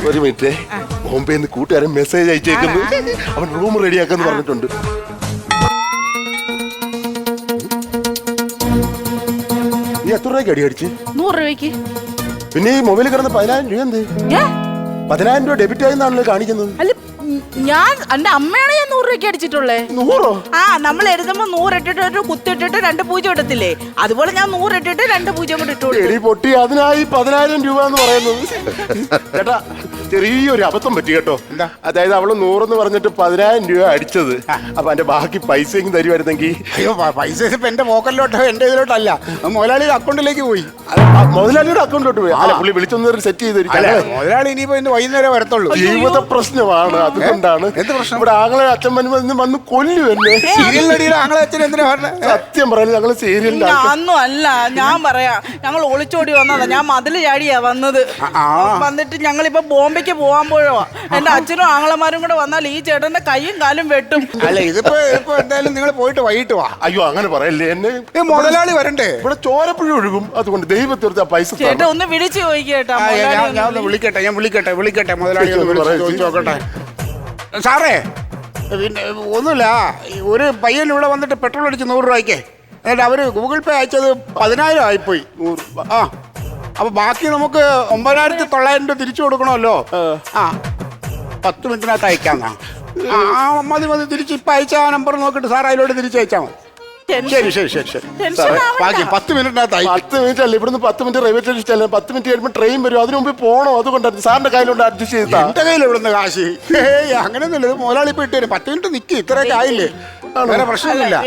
ഒരു മിനിറ്റ്. ബോംബെ നിന്ന് കൂട്ടുകാരൻ മെസ്സേജ് അയച്ചേക്കുന്നു. അവൻ റൂം റെഡിയാക്കാന്ന് പറഞ്ഞിട്ടുണ്ട്. നീ എത്ര രൂപയ്ക്ക് അടി അടിച്ച്? 100 രൂപയ്ക്ക്. പിന്നെ ഈ മൊബൈലിൽ കിടന്ന് 10,000 രൂപ എന്ത്? 10,000 രൂപ ഡെബിറ്റ് ആയെന്നാണല്ലോ കാണിക്കുന്നത്. അല്ല ഞാൻ എന്റെ അമ്മയാണ് ഞാൻ 100 രൂപയ്ക്ക് അടിച്ചിട്ടുള്ളേ. 100? ആ, നമ്മൾ എഴുതുമ്പോ 100 ഇട്ടിട്ട് കുത്തിട്ടിട്ട് 2 പൂജ്യം ഇടത്തില്ലേ, അതുപോലെ ഞാൻ 100 ഇട്ടിട്ട് 2 പൂജ്യം കൂടെ ഇട്ടു. എടി പൊട്ടി, അതിനായി 10,000 രൂപ എന്ന് പറയുന്നത്. ചേട്ടാ, ചെറിയൊരു അബദ്ധം പറ്റി കേട്ടോ. അതായത് അവള് 100 എന്ന് പറഞ്ഞിട്ട് 10,000 രൂപ അടിച്ചത്. അപ്പൊ എന്റെ ബാക്കി പൈസയും തരുമായിരുന്നെങ്കിൽ. അയ്യോ, പൈസ ഇപ്പൊ എന്റെ പോക്കറ്റിലോട്ടോ എന്റെ ഇതിലോട്ടല്ല, മുതലാളിയുടെ അക്കൗണ്ടിലേക്ക് പോയി. മുതലാളിയുടെ അക്കൗണ്ടിലോട്ട് പോയി. അല്ല, പുള്ളി വിളിച്ചൊന്ന് സെറ്റ് ചെയ്ത് മുതലാളി ഇനിയിപ്പോ ഇന്ന് വൈകുന്നേരം വരത്തുള്ളൂ. ജീവിത പ്രശ്നമാണ്, അതുകൊണ്ടാണ്. ഇവിടെ ആങ്ങളെ അച്ഛൻ വന്ന് കൊല്ലു എന്നെ. സീരിയൽ നടിയുടെ ആങ്ങളെ അച്ഛൻ എന്തിനാ പറഞ്ഞത്? സത്യം പറയാൻ ഞങ്ങള് സീരിയലിന്റെ ഒന്നും അല്ല, ഞാൻ പറയാ, ഞങ്ങൾ ഒളിച്ചോടി വന്നതാ. ഞാൻ മതില് ചാടിയാ വന്നത്. വന്നിട്ട് ഞങ്ങളിപ്പോ ബോംബെക്ക് പോവാൻ പോഴവാ. എന്റെ അച്ഛനും ആങ്ങളമാരും കൂടെ വന്നാൽ ഈ ചേട്ടന്റെ കൈയും കാലും വെട്ടും. അല്ല, ഇതിപ്പോ എന്തായാലും നിങ്ങൾ പോയിട്ട് വൈകിട്ട് വാ. അയ്യോ, അങ്ങനെ പറയല്ലേ. എന്നെ മുതലാളി വരണ്ടേ? ഇവിടെ ചോരപ്പുഴ ഒഴുകും. അതുകൊണ്ട് ദൈവത്തീർത്ത പൈസ ചേട്ടാ ഒന്ന് വിളിച്ചു ചോദിക്കേട്ടാ. ഞാൻ ഒന്ന് വിളിക്കട്ടെ മുതലാളി ചോദിച്ചു നോക്കട്ടെ. സാറേ, പിന്നെ ഒന്നുമില്ല, ഒരു പയ്യൻ ഇവിടെ വന്നിട്ട് പെട്രോൾ അടിച്ച് 100 രൂപയ്ക്ക്, എന്നിട്ട് അവര് ഗൂഗിൾ പേ അയച്ചത് 10,000 ആയിപ്പോയി. 100. ആ, അപ്പൊ ബാക്കി നമുക്ക് 9,900 രൂപ തിരിച്ചു കൊടുക്കണമല്ലോ. ആ, 10 മിനിറ്റിനകത്ത് അയക്കാന്നാ. മതി തിരിച്ച് ഇപ്പൊ അയച്ച ആ നമ്പർ നോക്കിട്ട് സാർ അതിലോട്ട് തിരിച്ചയച്ചാൽ മതി. ശരി. ബാക്കി 10 മിനിറ്റിനകത്ത് 10 മിനിറ്റ് അല്ല, ഇവിടുന്ന് 10 മിനിറ്റ് റെയിൽവേ സ്റ്റേഷൻ 10 മിനിറ്റ് കഴിയുമ്പോൾ ട്രെയിൻ വരും. അതിനു മുമ്പ് പോകണം. അതുകൊണ്ടാണ് സാറിന്റെ കയ്യിലോട്ട് അഡ്ജസ്റ്റ് ചെയ്താ. എന്റെ കയ്യിൽ ഇവിടുന്ന് കാശ് അങ്ങനെയൊന്നുമില്ല. മുതലാളി പോയിട്ട് 10 മിനിറ്റ് നിൽക്കും. ഇത്രയൊക്കെ ആയില്ലേ, വേറെ പ്രശ്നമൊന്നുമില്ല.